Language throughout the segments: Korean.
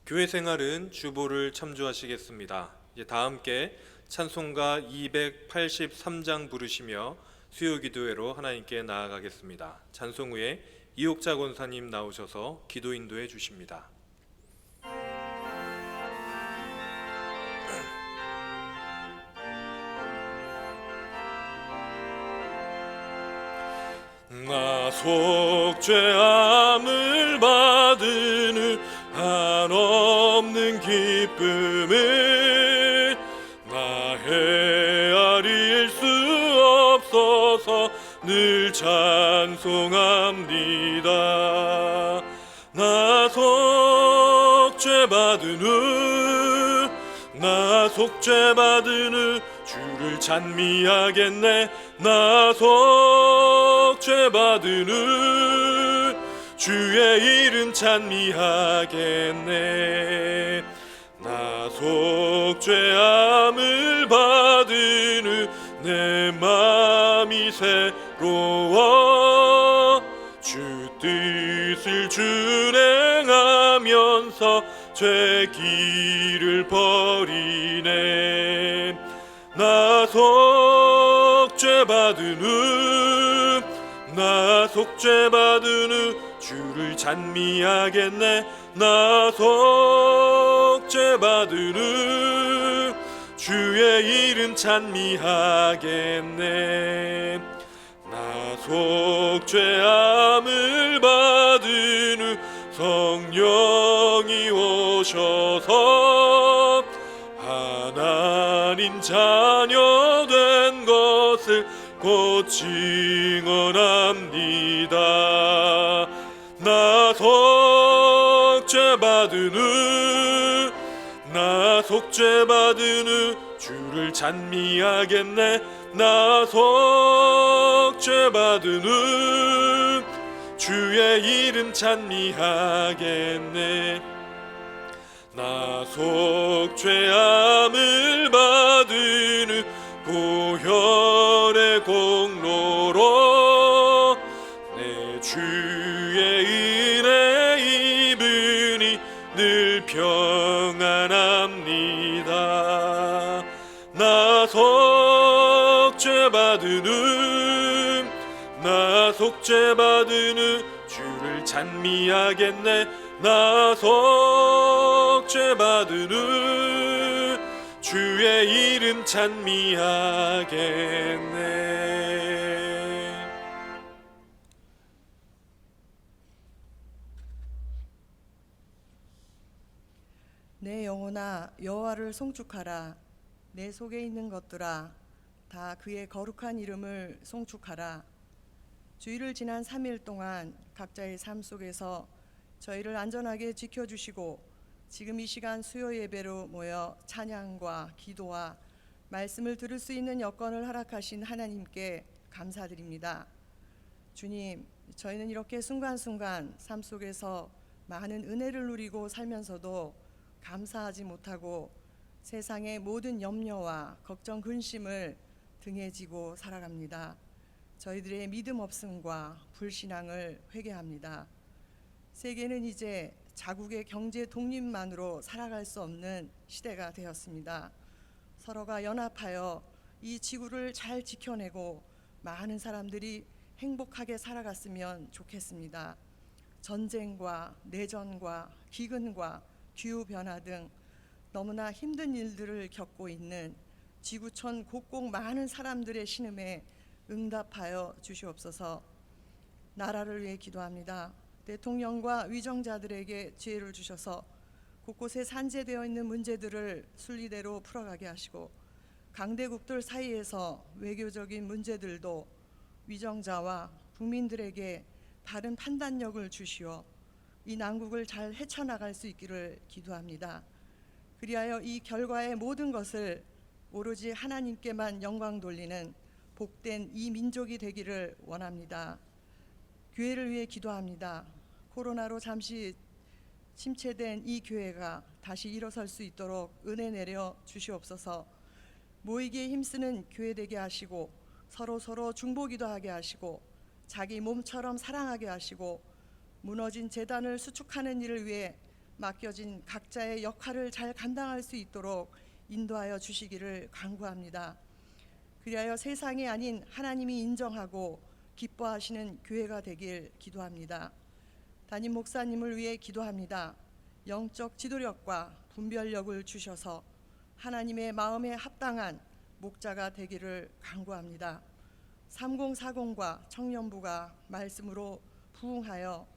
교회 생활은 주보를 참조하시겠습니다. 이제 다 함께 찬송가 283장 부르시며 수요기도회로 하나님께 나아가겠습니다. 찬송 후에 이옥자 권사님 나오셔서 기도 인도해 주십니다. 나 속죄함을 받은 후 한없는 기쁨을 나 헤아릴 수 없어서 늘 찬송합니다. 나 속죄받은 후 나 속죄받은 후 주를 찬미하겠네. 나 속죄받은 후 주의 이름 찬미하겠네. 나 속죄함을 받은 후 내 맘이 새로워 주 뜻을 준행하면서 죄 길을 버리네. 나 속죄받은 후 나 속죄받은 후 주를 찬미하겠네. 나 속죄받은 후 주의 이름 찬미하겠네. 나 속죄함을 받은 후 성령이 오셔서 하나님 자녀 된 것을 곧 증언합니다. 나 속죄받은 후 나 속죄받은 후 주를 찬미하겠네. 나 속죄받은 후 주의 이름 찬미하겠네. 나 속죄함을 받은 후 보혈의 공로로 내 주의 은혜 입으니 늘 평안합니다. 나 속죄받은 후 나 속죄받은 후 주를 찬미하겠네. 나 속죄받은 후 주의 이름 찬미하겠네. 내 영혼아 여호와를 송축하라. 내 속에 있는 것들아 다 그의 거룩한 이름을 송축하라. 주일을 지난 3일 동안 각자의 삶 속에서 저희를 안전하게 지켜주시고 지금 이 시간 수요 예배로 모여 찬양과 기도와 말씀을 들을 수 있는 여건을 허락하신 하나님께 감사드립니다. 주님, 저희는 이렇게 순간순간 삶 속에서 많은 은혜를 누리고 살면서도 감사하지 못하고 세상의 모든 염려와 걱정, 근심을 등에 지고 살아갑니다. 저희들의 믿음 없음과 불신앙을 회개합니다. 세계는 이제 자국의 경제 독립만으로 살아갈 수 없는 시대가 되었습니다. 서로가 연합하여 이 지구를 잘 지켜내고 많은 사람들이 행복하게 살아갔으면 좋겠습니다. 전쟁과 내전과 기근과 기후변화 등 너무나 힘든 일들을 겪고 있는 지구촌 곳곳 많은 사람들의 신음에 응답하여 주시옵소서. 나라를 위해 기도합니다. 대통령과 위정자들에게 지혜를 주셔서 곳곳에 산재되어 있는 문제들을 순리대로 풀어가게 하시고 강대국들 사이에서 외교적인 문제들도 위정자와 국민들에게 바른 판단력을 주시어 이 난국을 잘 헤쳐나갈 수 있기를 기도합니다. 그리하여 이 결과의 모든 것을 오로지 하나님께만 영광 돌리는 복된 이 민족이 되기를 원합니다. 교회를 위해 기도합니다. 코로나로 잠시 침체된 이 교회가 다시 일어설 수 있도록 은혜 내려 주시옵소서. 모이기에 힘쓰는 교회 되게 하시고 서로 중보기도 하게 하시고 자기 몸처럼 사랑하게 하시고 무너진 재단을 수축하는 일을 위해 맡겨진 각자의 역할을 잘 감당할 수 있도록 인도하여 주시기를 간구합니다. 그리하여 세상이 아닌 하나님이 인정하고 기뻐하시는 교회가 되길 기도합니다. 담임 목사님을 위해 기도합니다. 영적 지도력과 분별력을 주셔서 하나님의 마음에 합당한 목자가 되기를 간구합니다. 3040과 청년부가 말씀으로 부응하여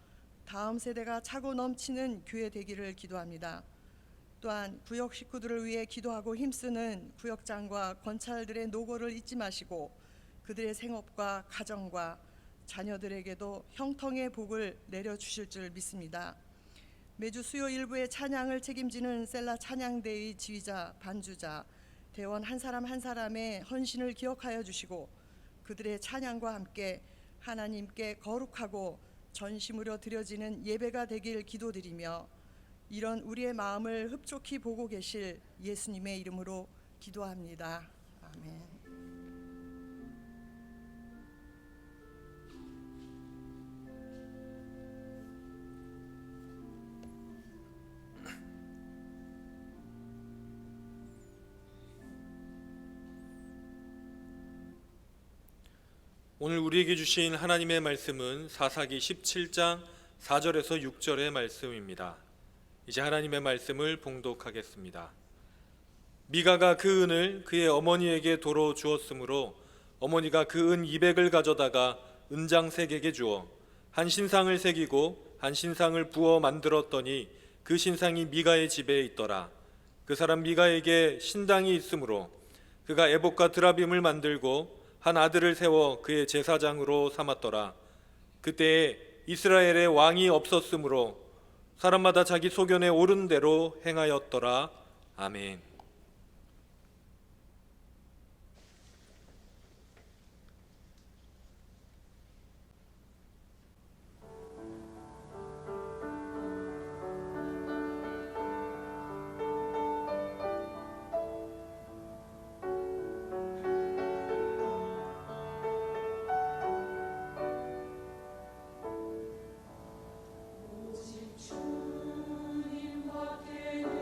다음 세대가 차고 넘치는 교회 되기를 기도합니다. 또한 구역 식구들을 위해 기도하고 힘쓰는 구역장과 권찰들의 노고를 잊지 마시고 그들의 생업과 가정과 자녀들에게도 형통의 복을 내려주실 줄 믿습니다. 매주 수요 일부의 찬양을 책임지는 셀라 찬양대의 지휘자, 반주자, 대원 한 사람 한 사람의 헌신을 기억하여 주시고 그들의 찬양과 함께 하나님께 거룩하고 전심으로 드려지는 예배가 되길 기도드리며 이런 우리의 마음을 흡족히 보고 계실 예수님의 이름으로 기도합니다. 아멘. 오늘 우리에게 주신 하나님의 말씀은 사사기 17장 4절에서 6절의 말씀입니다. 이제 하나님의 말씀을 봉독하겠습니다. 미가가 그 은을 그의 어머니에게 도로 주었으므로 어머니가 그 은 200을 가져다가 은장색에게 주어 한 신상을 새기고 한 신상을 부어 만들었더니 그 신상이 미가의 집에 있더라. 그 사람 미가에게 신당이 있으므로 그가 에봇과 드라빔을 만들고 한 아들을 세워 그의 제사장으로 삼았더라. 그때에 이스라엘에 왕이 없었으므로 사람마다 자기 소견에 옳은 대로 행하였더라. 아멘. 주님 밖에는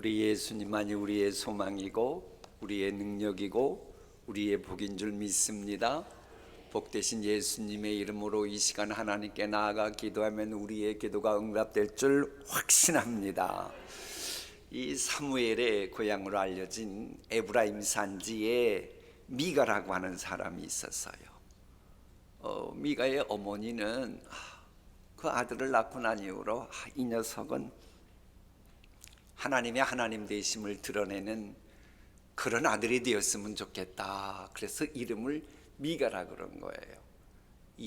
우리 예수님만이 우리의 소망이고 우리의 능력이고 우리의 복인 줄 믿습니다. 복되신 예수님의 이름으로 이 시간 하나님께 나아가 기도하면 우리의 기도가 응답될 줄 확신합니다. 이 사무엘의 고향으로 알려진 에브라임 산지에 미가라고 하는 사람이 있었어요. 미가의 어머니는 그 아들을 낳고 난 이후로 이 녀석은 하나님의 하나님 되심을 드러내는 그런 아들이 되었으면 좋겠다. 그래서 이름을 미가라 그런 거예요.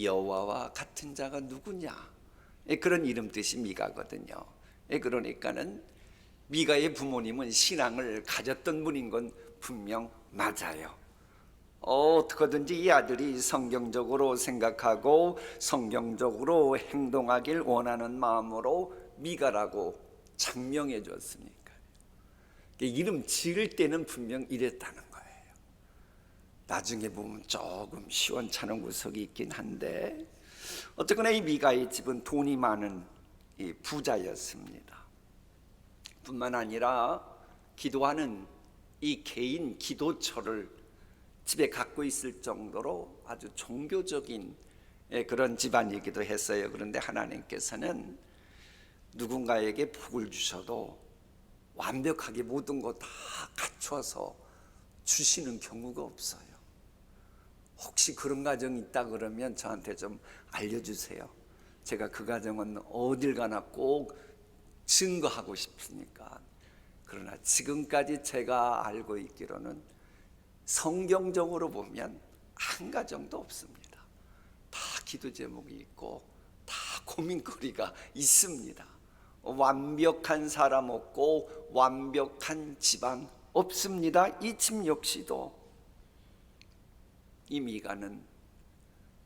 여호와와 같은 자가 누구냐? 그런 이름 뜻이 미가거든요. 그러니까는 미가의 부모님은 신앙을 가졌던 분인 건 분명 맞아요. 어떻게든지 이 아들이 성경적으로 생각하고 성경적으로 행동하길 원하는 마음으로 미가라고 장명해 줬으니까 이름 지을 때는 분명 이랬다는 거예요. 나중에 보면 조금 시원찮은 구석이 있긴 한데 어쨌거나 이 미가의 집은 돈이 많은 이 부자였습니다. 뿐만 아니라 기도하는 이 개인 기도처를 집에 갖고 있을 정도로 아주 종교적인 그런 집안이기도 했어요. 그런데 하나님께서는 누군가에게 복을 주셔도 완벽하게 모든 거 다 갖춰서 주시는 경우가 없어요. 혹시 그런 가정이 있다 그러면 저한테 좀 알려주세요. 제가 그 가정은 어딜 가나 꼭 증거하고 싶으니까. 그러나 지금까지 제가 알고 있기로는 성경적으로 보면 한 가정도 없습니다. 다 기도 제목이 있고 다 고민거리가 있습니다. 완벽한 사람 없고 완벽한 집안 없습니다. 이 집 역시도 이 미가는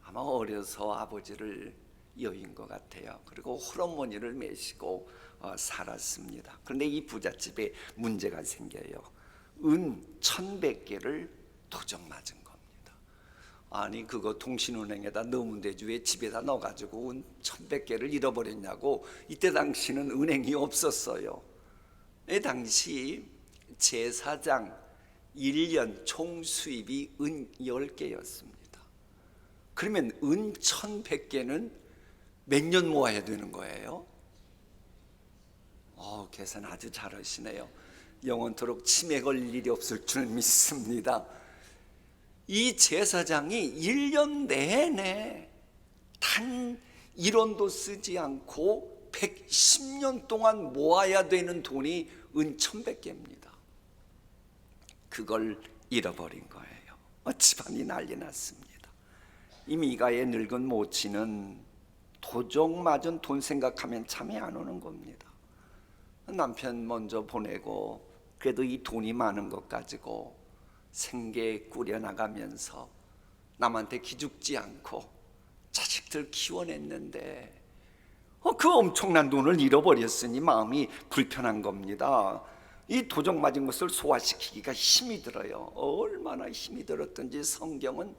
아마 어려서 아버지를 여인 것 같아요. 그리고 홀어머니를 메시고 살았습니다. 그런데 이 부잣집에 문제가 생겨요. 은 1,100개를 도적 맞은 겁니다. 아니 그거 통신은행에다 넣으면 되지 왜 집에다 넣어가지고 은 1,100개를 잃어버렸냐고. 이때 당시는 은행이 없었어요. 이 당시 제사장 1년 총 수입이 은 10개였습니다. 그러면 은 1,100개는 몇 년 모아야 되는 거예요? 계산 아주 잘하시네요. 영원토록 치매 걸릴 일이 없을 줄 믿습니다. 이 제사장이 1년 내내 단 1원도 쓰지 않고 110년 동안 모아야 되는 돈이 은 1,100개입니다. 그걸 잃어버린 거예요. 집안이 난리 났습니다. 이 미가의 늙은 모친은 도적 맞은 돈 생각하면 잠이 안 오는 겁니다. 남편 먼저 보내고 그래도 이 돈이 많은 것 가지고 생계 꾸려나가면서 남한테 기죽지 않고 자식들 키워냈는데 그 엄청난 돈을 잃어버렸으니 마음이 불편한 겁니다. 이 도적 맞은 것을 소화시키기가 힘이 들어요. 얼마나 힘이 들었던지 성경은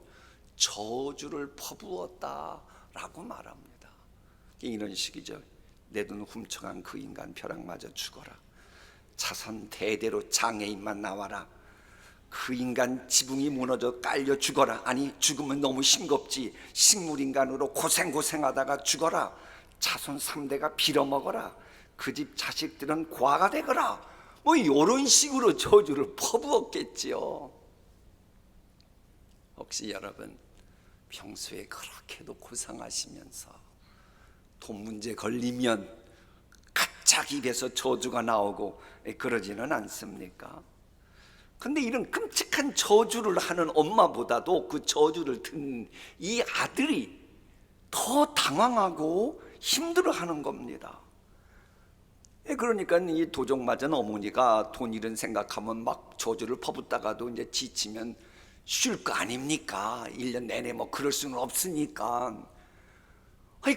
저주를 퍼부었다라고 말합니다. 이런 식이죠. 내 돈 훔쳐간 그 인간 벼락맞아 죽어라. 자손 대대로 장애인만 나와라. 그 인간 지붕이 무너져 깔려 죽어라. 아니 죽으면 너무 싱겁지. 식물인간으로 고생하다가 죽어라. 자손 3대가 빌어먹어라. 그 집 자식들은 과가 되거라. 뭐 이런 식으로 저주를 퍼부었겠지요. 혹시 여러분 평소에 그렇게도 고생하시면서 돈 문제 걸리면 갑자기 입에서 저주가 나오고 그러지는 않습니까? 근데 이런 끔찍한 저주를 하는 엄마보다도 그 저주를 듣는 이 아들이 더 당황하고 힘들어하는 겁니다. 그러니까 이 도적 맞은 어머니가 돈 잃은 생각하면 막 저주를 퍼붓다가도 이제 지치면 쉴 거 아닙니까? 1년 내내 뭐 그럴 수는 없으니까.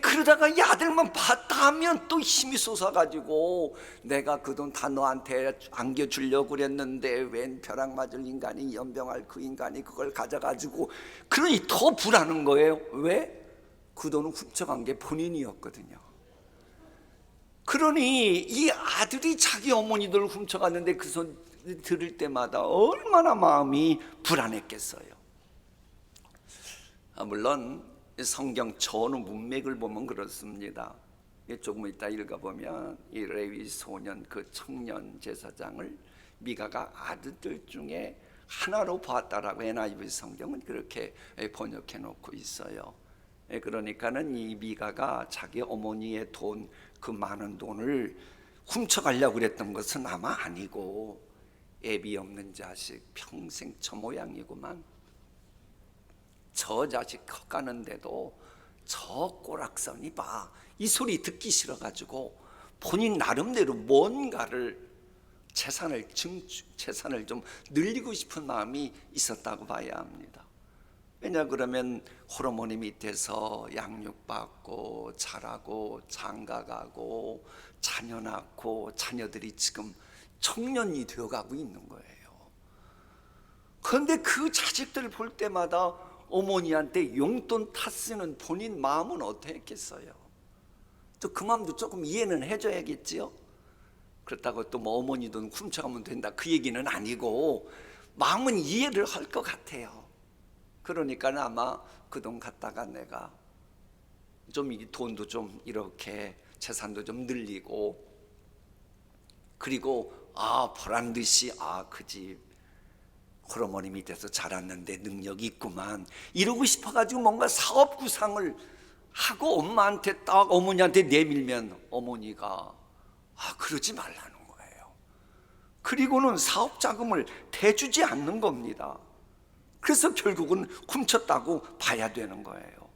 그러다가 이 아들만 봤다 하면 또 힘이 솟아가지고 내가 그 돈 다 너한테 안겨주려고 그랬는데 웬 벼락 맞을 인간이 연병할 그 인간이 그걸 가져가지고 그러니 더 불하는 거예요. 왜? 그 돈은 훔쳐간 게 본인이었거든요. 그러니 이 아들이 자기 어머니들을 훔쳐갔는데 그 소리 들을 때마다 얼마나 마음이 불안했겠어요. 물론 성경 전후 문맥을 보면 그렇습니다. 조금 이따 읽어보면 이 레위 소년 그 청년 제사장을 미가가 아들들 중에 하나로 보았다라고 NIV 성경은 그렇게 번역해 놓고 있어요. 그러니까는 이 미가가 자기 어머니의 돈, 그 많은 돈을 훔쳐가려고 그랬던 것은 아마 아니고 애비 없는 자식 평생 저 모양이구만. 저 자식 커가는데도 저 꼬락서니 봐. 이 소리 듣기 싫어가지고 본인 나름대로 뭔가를 재산을 좀 늘리고 싶은 마음이 있었다고 봐야 합니다. 왜냐 그러면 호르몬이 밑에서 양육받고 자라고 장가가고 자녀 낳고 자녀들이 지금 청년이 되어가고 있는 거예요. 그런데 그 자식들 볼 때마다 어머니한테 용돈 탔쓰는 본인 마음은 어땠겠어요? 또 그 마음도 조금 이해는 해줘야겠지요. 그렇다고 또 뭐 어머니 돈 훔쳐가면 된다 그 얘기는 아니고 마음은 이해를 할 것 같아요. 그러니까 아마 그 돈 갖다가 내가 좀 이 돈도 좀 이렇게 재산도 좀 늘리고 그리고 보란 듯이 그 집 호르몬이 밑에서 자랐는데 능력이 있구만 이러고 싶어가지고 뭔가 사업 구상을 하고 엄마한테 딱 어머니한테 내밀면 어머니가 그러지 말라는 거예요. 그리고는 사업 자금을 대주지 않는 겁니다. 그래서 결국은 훔쳤다고 봐야 되는 거예요.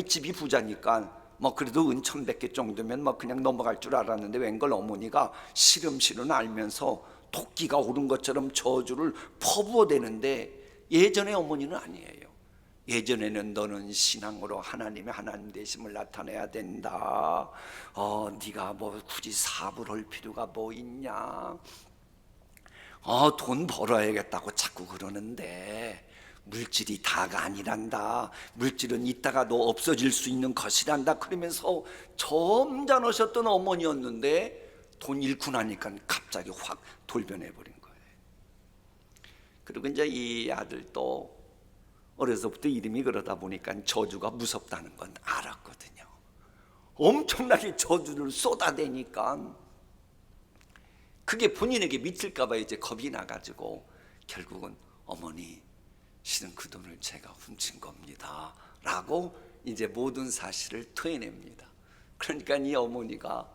집이 부자니까 뭐 그래도 은 1,100개 정도면 뭐 그냥 넘어갈 줄 알았는데 웬걸 어머니가 시름시름 알면서 토끼가 오른 것처럼 저주를 퍼부어대는데 예전의 어머니는 아니에요. 예전에는 너는 신앙으로 하나님의 하나님 되심을 나타내야 된다. 네가 뭐 굳이 사업을 할 필요가 뭐 있냐. 돈 벌어야겠다고 자꾸 그러는데 물질이 다가 아니란다. 물질은 이따가 너 없어질 수 있는 것이란다. 그러면서 점잖으셨던 어머니였는데 돈 잃고 나니까 갑자기 확 돌변해버린 거예요. 그리고 이제 이 아들도 어려서부터 이름이 그러다 보니까 저주가 무섭다는 건 알았거든요. 엄청나게 저주를 쏟아대니까 그게 본인에게 미칠까 봐 이제 겁이 나가지고 결국은 어머니 실은 그 돈을 제가 훔친 겁니다 라고 이제 모든 사실을 토해냅니다. 그러니까 이 어머니가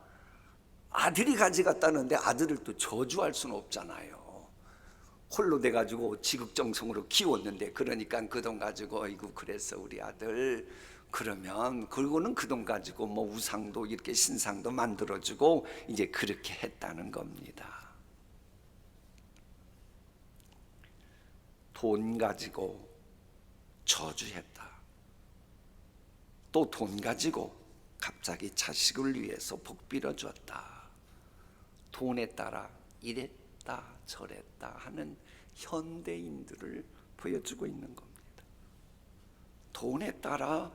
아들이 가져갔다는데 아들을 또 저주할 수는 없잖아요. 홀로 돼가지고 지극정성으로 키웠는데 그러니까 그 돈 가지고 아이고 그랬어 우리 아들 그러면 그리고는 그 돈 가지고 뭐 우상도 이렇게 신상도 만들어주고 이제 그렇게 했다는 겁니다. 돈 가지고 저주했다. 또 돈 가지고 갑자기 자식을 위해서 복 빌어줬다. 돈에 따라 이랬다 저랬다 하는 현대인들을 보여주고 있는 겁니다. 돈에 따라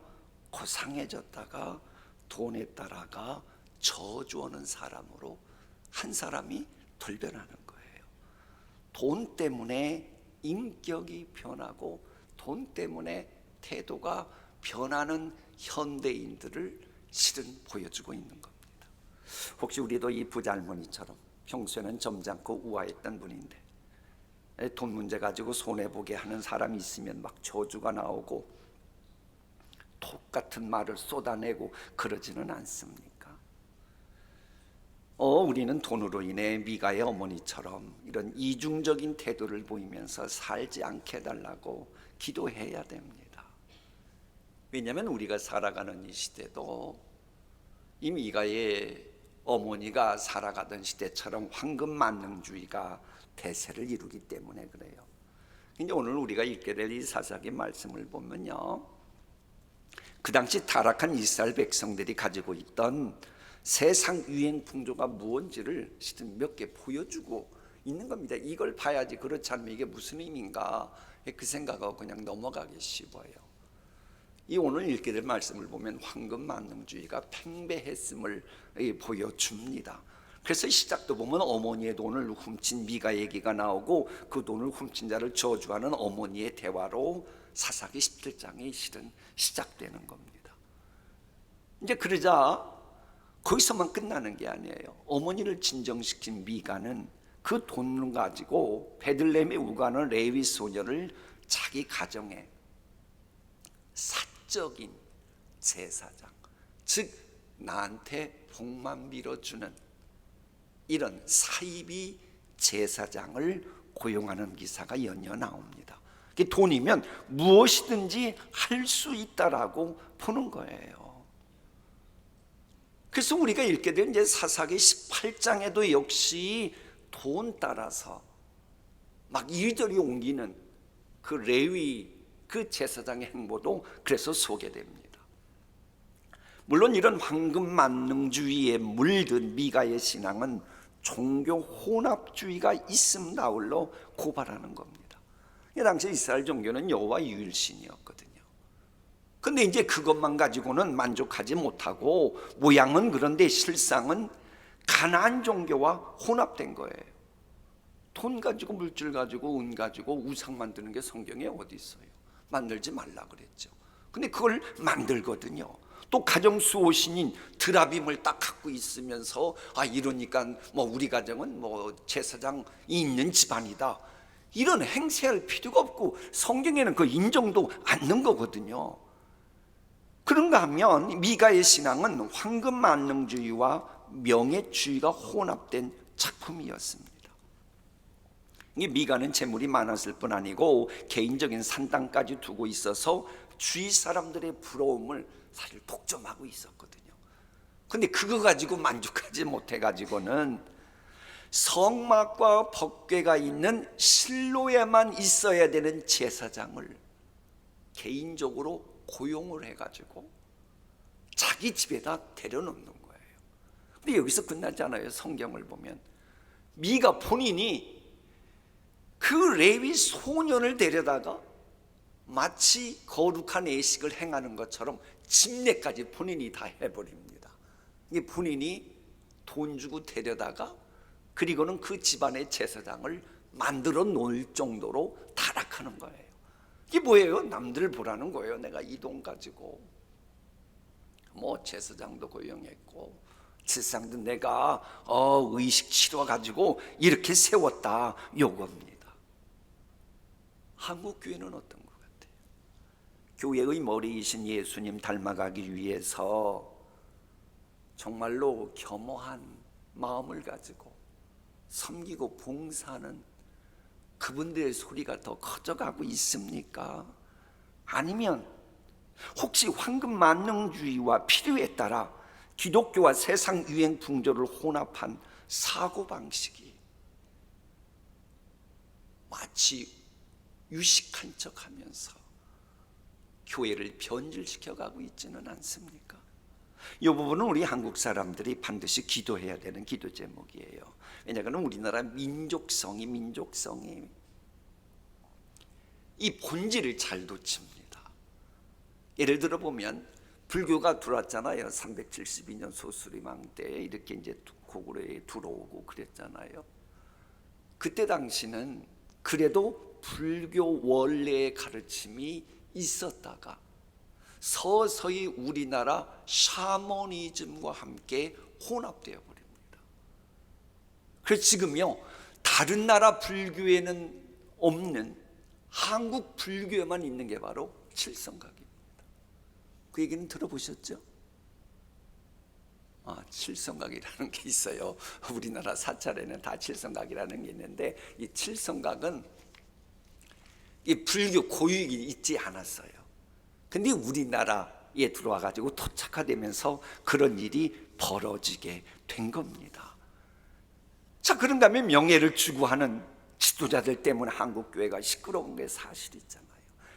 고상해졌다가 돈에 따라가 저주하는 사람으로 한 사람이 돌변하는 거예요. 돈 때문에 인격이 변하고 돈 때문에 태도가 변하는 현대인들을 실은 보여주고 있는 겁니다. 혹시 우리도 이 부자할머니처럼 평소에는 점잖고 우아했던 분인데 돈 문제 가지고 손해보게 하는 사람이 있으면 막 저주가 나오고 똑같은 말을 쏟아내고 그러지는 않습니까? 우리는 돈으로 인해 미가의 어머니처럼 이런 이중적인 태도를 보이면서 살지 않게 해달라고 기도해야 됩니다. 왜냐하면 우리가 살아가는 이 시대도 이 미가의 어머니가 살아가던 시대처럼 황금 만능주의가 대세를 이루기 때문에 그래요. 이제 오늘 우리가 읽게 될 이 사사기 말씀을 보면요, 그 당시 타락한 이스라엘 백성들이 가지고 있던 세상 유행 풍조가 무엇인지를 몇 개 보여주고 있는 겁니다. 이걸 봐야지 그렇지 않으면 이게 무슨 의미인가 그 생각하고 그냥 넘어가기 쉬워요. 이 오늘 읽게 될 말씀을 보면 황금 만능주의가 팽배했음을 보여줍니다. 그래서 시작도 보면 어머니의 돈을 훔친 미가 얘기가 나오고 그 돈을 훔친 자를 저주하는 어머니의 대화로 사사기 17장이 실은 시작되는 겁니다. 이제 그러자 거기서만 끝나는 게 아니에요. 어머니를 진정시킨 미가는 그 돈을 가지고 베들레헴에 우가는 레위 소녀를 자기 가정에 사적인 제사장, 즉 나한테 복만 빌어주는 이런 사이비 제사장을 고용하는 기사가 연이어 나옵니다. 돈이면 무엇이든지 할 수 있다라고 보는 거예요. 그래서 우리가 읽게 된 이제 사사기 18장에도 역시 돈 따라서 막 이리저리 옮기는 그 레위 그 제사장의 행보도 그래서 소개됩니다. 물론 이런 황금 만능주의에 물든 미가의 신앙은 종교 혼합주의가 있음 나홀로 고발하는 겁니다. 당시 이스라엘 종교는 여호와 유일신이었거든요. 근데 이제 그것만 가지고는 만족하지 못하고 모양은 그런데 실상은 가나안 종교와 혼합된 거예요. 돈 가지고 물질 가지고 운 가지고 우상 만드는 게 성경에 어디 있어요? 만들지 말라 그랬죠. 근데 그걸 만들거든요. 또 가정 수호신인 드라빔을 딱 갖고 있으면서 이러니까 뭐 우리 가정은 뭐 제사장이 있는 집안이다, 이런 행세할 필요가 없고 성경에는 그 인정도 않는 거거든요. 그런가 하면 미가의 신앙은 황금 만능주의와 명예주의가 혼합된 작품이었습니다. 이 미가는 재물이 많았을 뿐 아니고 개인적인 산당까지 두고 있어서 주위 사람들의 부러움을 사실 독점하고 있었거든요. 근데 그거 가지고 만족하지 못해 가지고는 성막과 법궤가 있는 실로에만 있어야 되는 제사장을 개인적으로 고용을 해가지고 자기 집에다 데려놓는 거예요. 근데 여기서 끝나지 않아요. 성경을 보면 미가 본인이 그 레위 소년을 데려다가 마치 거룩한 예식을 행하는 것처럼 집례까지 본인이 다 해버립니다. 이게 본인이 돈 주고 데려다가 그리고는 그 집안의 제사장을 만들어 놓을 정도로 타락하는 거예요. 이게 뭐예요? 남들 보라는 거예요. 내가 이 돈 가지고 뭐 제사장도 고용했고 제사장도 내가 의식 치러 가지고 이렇게 세웠다, 요겁니다. 한국 교회는 어떤 것 같아요? 교회의 머리이신 예수님 닮아가기 위해서 정말로 겸허한 마음을 가지고 섬기고 봉사하는 그분들의 소리가 더 커져가고 있습니까? 아니면 혹시 황금 만능주의와 필요에 따라 기독교와 세상 유행 풍조를 혼합한 사고방식이 마치 유식한 척하면서 교회를 변질시켜가고 있지는 않습니까? 이 부분은 우리 한국 사람들이 반드시 기도해야 되는 기도 제목이에요. 왜냐하면 우리나라 민족성이 이 본질을 잘 놓칩니다. 예를 들어 보면 불교가 들어왔잖아요. 372년 소수리망 때 이렇게 이제 고구려에 들어오고 그랬잖아요. 그때 당시는 그래도 불교 원래의 가르침이 있었다가 서서히 우리나라 샤머니즘과 함께 혼합되어 버립니다. 그래서 지금요, 다른 나라 불교에는 없는 한국 불교에만 있는 게 바로 칠성각입니다. 그 얘기는 들어보셨죠? 칠성각이라는 게 있어요. 우리나라 사찰에는 다 칠성각이라는 게 있는데 이 칠성각은 이 불교 고유익이 있지 않았어요. 근데 우리나라에 들어와 가지고 토착화되면서 그런 일이 벌어지게 된 겁니다. 자, 그런가 하면 명예를 추구하는 지도자들 때문에 한국 교회가 시끄러운 게 사실이잖아요.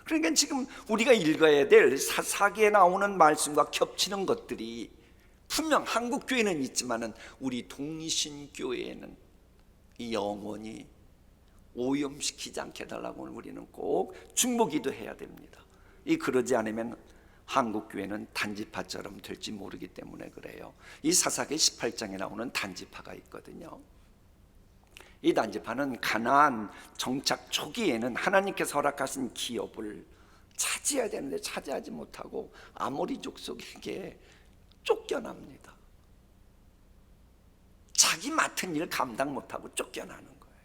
그러니까 지금 우리가 읽어야 될 사사기에 나오는 말씀과 겹치는 것들이 분명 한국 교회는 있지만은 우리 동신교회에는 영원히 오염시키지 않게 해달라고 우리는 꼭 중보기도 해야 됩니다. 그러지 않으면 한국 교회는 단지파처럼 될지 모르기 때문에 그래요. 이 사사기 18장에 나오는 단지파가 있거든요. 이 단지파는 가나안 정착 초기에는 하나님께서 허락하신 기업을 차지해야 되는데 차지하지 못하고 아모리 족속에게 쫓겨납니다. 자기 맡은 일 감당 못하고 쫓겨나는 거예요.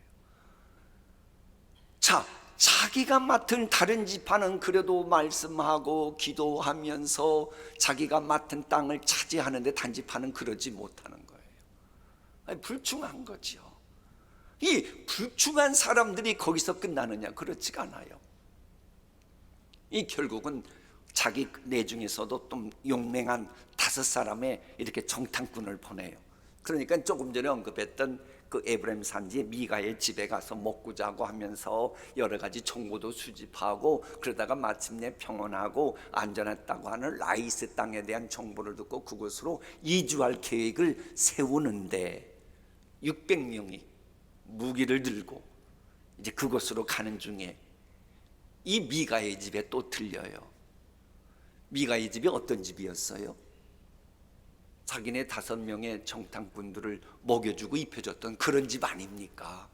자, 자기가 맡은 다른 지파는 그래도 말씀하고 기도하면서 자기가 맡은 땅을 차지하는데 단지파는 그러지 못하는 거예요. 아니, 불충한 거죠. 이 불충한 사람들이 거기서 끝나느냐? 그렇지가 않아요. 이 결국은 자기 내중에서도 좀 용맹한 5사람의 이렇게 정탐꾼을 보내요. 그러니까 조금 전에 언급했던 그 에브라임 산지의 미가의 집에 가서 먹고 자고 하면서 여러 가지 정보도 수집하고 그러다가 마침내 평온하고 안전했다고 하는 라이스 땅에 대한 정보를 듣고 그곳으로 이주할 계획을 세우는데 600명이 무기를 들고 이제 그곳으로 가는 중에 이 미가의 집에 또 들려요. 미가의 집이 어떤 집이었어요? 자기네 5명의 정탐꾼들을 먹여주고 입혀줬던 그런 집 아닙니까?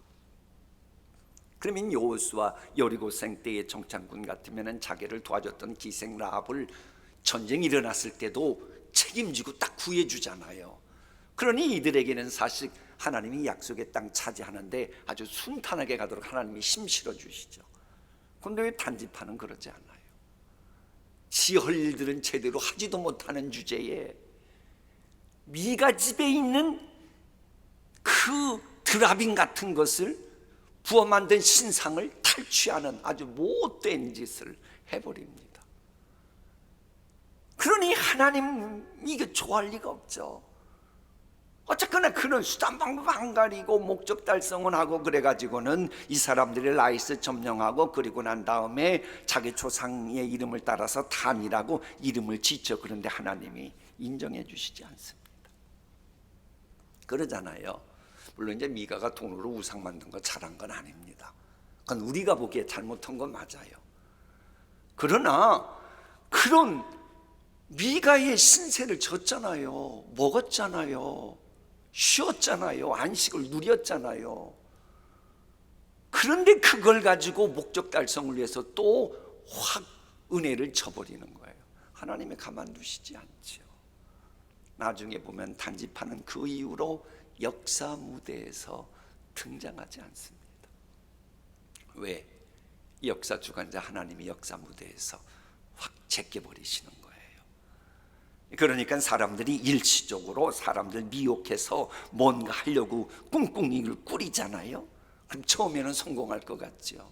그러면 여호수아 여리고생 때의 정탐꾼 같으면 자기를 도와줬던 기생 라합을 전쟁이 일어났을 때도 책임지고 딱 구해주잖아요. 그러니 이들에게는 사실 하나님이 약속의 땅 차지하는데 아주 순탄하게 가도록 하나님이 힘 실어주시죠. 그런데 왜 단지파는 그러지 않아요? 지 할 일들은 제대로 하지도 못하는 주제에 미가 집에 있는 그 드라빈 같은 것을 부어 만든 신상을 탈취하는 아주 못된 짓을 해버립니다. 그러니 하나님 이게 좋아할 리가 없죠. 어쨌거나 그는 수단 방법 안 가리고 목적 달성은 하고 그래가지고는 이 사람들이 라이스 점령하고 그리고 난 다음에 자기 조상의 이름을 따라서 단이라고 이름을 짓죠. 그런데 하나님이 인정해 주시지 않습니다. 그러잖아요. 물론 이제 미가가 돈으로 우상 만든 거 잘한 건 아닙니다. 그건 우리가 보기에 잘못한 건 맞아요. 그러나 그런 미가의 신세를 졌잖아요. 먹었잖아요. 쉬었잖아요. 안식을 누렸잖아요. 그런데 그걸 가지고 목적 달성을 위해서 또 확 은혜를 쳐버리는 거예요. 하나님이 가만두시지 않죠. 나중에 보면 단지파는 그 이후로 역사 무대에서 등장하지 않습니다. 왜? 역사 주관자 하나님이 역사 무대에서 확 제껴버리시는 거예요. 그러니까 사람들이 일시적으로 사람들 미혹해서 뭔가 하려고 꿍꿍이를 꾸리잖아요. 그럼 처음에는 성공할 것 같죠.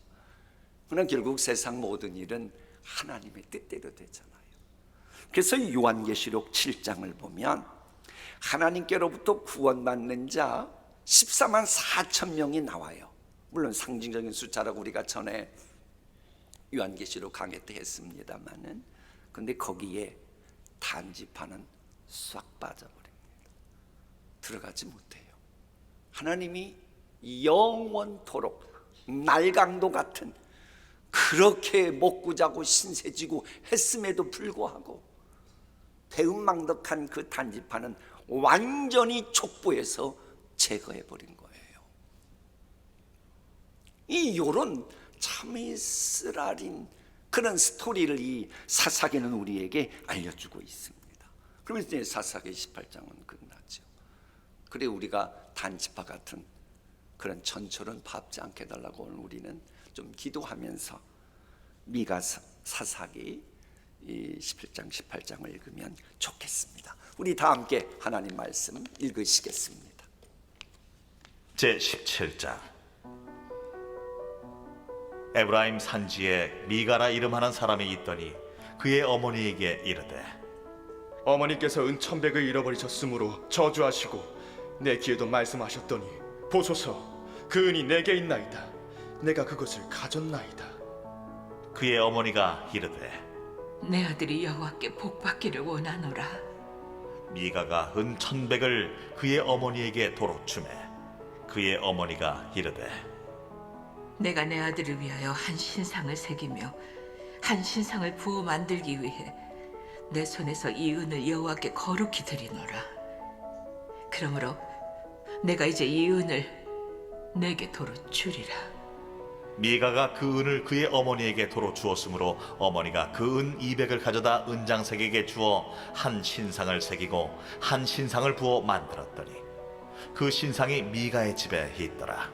그러나 결국 세상 모든 일은 하나님의 뜻대로 되잖아요. 그래서 요한계시록 7장을 보면 하나님께로부터 구원받는 자 14만 4천 명이 나와요. 물론 상징적인 숫자라고 우리가 전에 요한계시록 강의 때 했습니다마는, 근데 거기에 단지파는 싹 빠져버립니다. 들어가지 못해요. 하나님이 영원토록 날강도 같은 그렇게 먹고 자고 신세지고 했음에도 불구하고 배은망덕한 그 단지파는 완전히 촉부해서 제거해버린 거예요. 이런 참이 쓰라린 그런 스토리를 이 사사기는 우리에게 알려주고 있습니다. 그러면 이제 사사기 18장은 끝나죠. 그래 우리가 단지파 같은 그런 전철은 밟지 않게 해달라고 오늘 우리는 좀 기도하면서 미가 사사기 17장 18장을 읽으면 좋겠습니다. 우리 다 함께 하나님 말씀 읽으시겠습니다. 제17장. 에브라임 산지에 미가라 이름하는 사람이 있더니 그의 어머니에게 이르되, 어머니께서 은천백을 잃어버리셨으므로 저주하시고 내 귀에도 말씀하셨더니 보소서 그 은이 내게 있나이다. 내가 그것을 가졌나이다. 그의 어머니가 이르되, 내 아들이 여호와께 복받기를 원하노라. 미가가 은 1,100을 그의 어머니에게 도로 주매 그의 어머니가 이르되, 내가 내 아들을 위하여 한 신상을 새기며 한 신상을 부어 만들기 위해 내 손에서 이 은을 여호와께 거룩히 드리노라. 그러므로 내가 이제 이 은을 내게 도로 주리라. 미가가 그 은을 그의 어머니에게 도로 주었으므로 어머니가 그 은 200을 가져다 은장색에게 주어 한 신상을 새기고 한 신상을 부어 만들었더니 그 신상이 미가의 집에 있더라.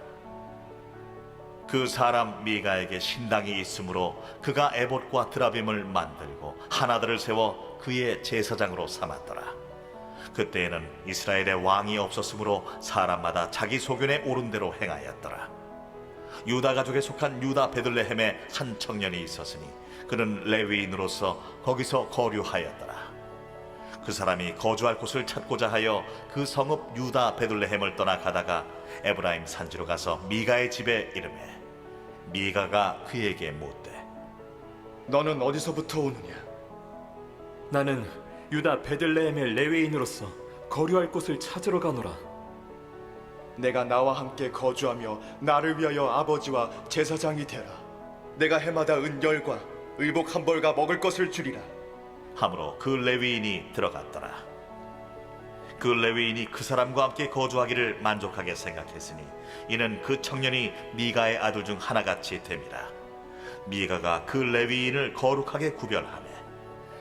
그 사람 미가에게 신당이 있으므로 그가 에봇과 드라빔을 만들고 하나들을 세워 그의 제사장으로 삼았더라. 그때에는 이스라엘에 왕이 없었으므로 사람마다 자기 소견에 오른 대로 행하였더라. 유다 가족에 속한 유다 베들레헴에 한 청년이 있었으니 그는 레위인으로서 거기서 거류하였더라. 그 사람이 거주할 곳을 찾고자 하여 그 성읍 유다 베들레헴을 떠나 가다가 에브라임 산지로 가서 미가의 집에 이르매 미가가 그에게 묻되 너는 어디서부터 오느냐? 나는 유다 베들레헴의 레위인으로서 거류할 곳을 찾으러 가노라. 내가 나와 함께 거주하며 나를 위하여 아버지와 제사장이 되라. 내가 해마다 은열과 의복 한 벌과 먹을 것을 주리라. 하므로 그 레위인이 들어갔더라. 그 레위인이 그 사람과 함께 거주하기를 만족하게 생각했으니 이는 그 청년이 미가의 아들 중 하나같이 됨이라. 미가가 그 레위인을 거룩하게 구별하며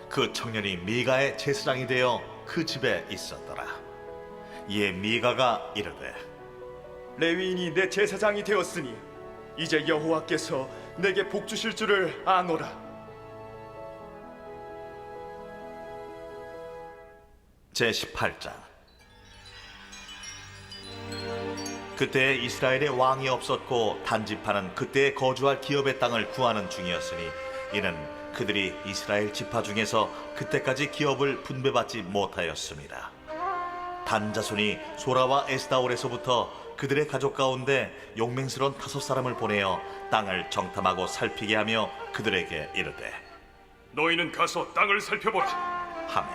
그 청년이 미가의 제사장이 되어 그 집에 있었더라. 이에 미가가 이르되 레위인이 내 제사장이 되었으니 이제 여호와께서 내게 복 주실 줄을 아노라. 제18장. 그때 이스라엘에 왕이 없었고 단집하는 그때 거주할 기업의 땅을 구하는 중이었으니 이는 그들이 이스라엘 지파 중에서 그때까지 기업을 분배받지 못하였습니다. 단 자손이 소라와 에스다올에서부터 그들의 가족 가운데 용맹스러운 5사람을 보내어 땅을 정탐하고 살피게 하며 그들에게 이르되 너희는 가서 땅을 살펴보라. 하매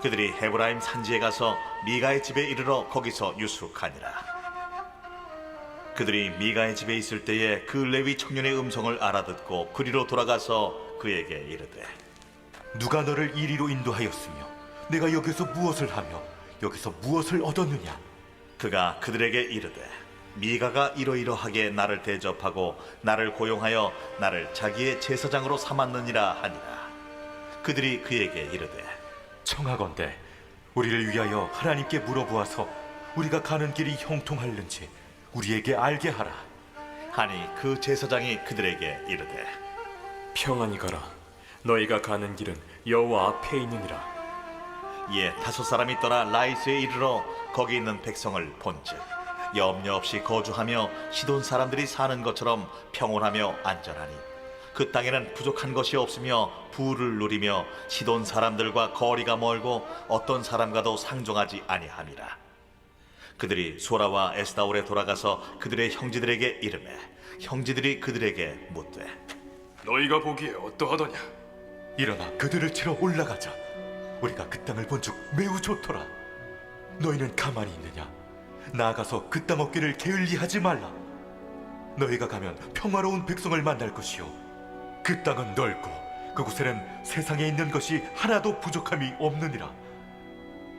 그들이 헤브라임 산지에 가서 미가의 집에 이르러 거기서 유숙하니라. 그들이 미가의 집에 있을 때에 그 레위 청년의 음성을 알아듣고 그리로 돌아가서 그에게 이르되 누가 너를 이리로 인도하였으며 내가 여기서 무엇을 하며 여기서 무엇을 얻었느냐? 그가 그들에게 이르되 미가가 이러이러하게 나를 대접하고 나를 고용하여 나를 자기의 제사장으로 삼았느니라 하니라. 그들이 그에게 이르되 청하건대 우리를 위하여 하나님께 물어보아서 우리가 가는 길이 형통할는지 우리에게 알게 하라. 하니 그 제사장이 그들에게 이르되 평안히 가라. 너희가 가는 길은 여호와 앞에 있느니라. 이에 5사람이 떠나 라이스에 이르러 거기 있는 백성을 본즉 염려 없이 거주하며 시돈 사람들이 사는 것처럼 평온하며 안전하니 그 땅에는 부족한 것이 없으며 부를 누리며 시돈 사람들과 거리가 멀고 어떤 사람과도 상종하지 아니함이라. 그들이 소라와 에스다올에 돌아가서 그들의 형제들에게 이르매 형제들이 그들에게 묻되 너희가 보기에 어떠하더냐? 일어나 그들을 치러 올라가자. 우리가 그 땅을 본즉 매우 좋더라. 너희는 가만히 있느냐? 나아가서 그 땅 얻기를 게을리하지 말라. 너희가 가면 평화로운 백성을 만날 것이요 그 땅은 넓고 그곳에는 세상에 있는 것이 하나도 부족함이 없느니라.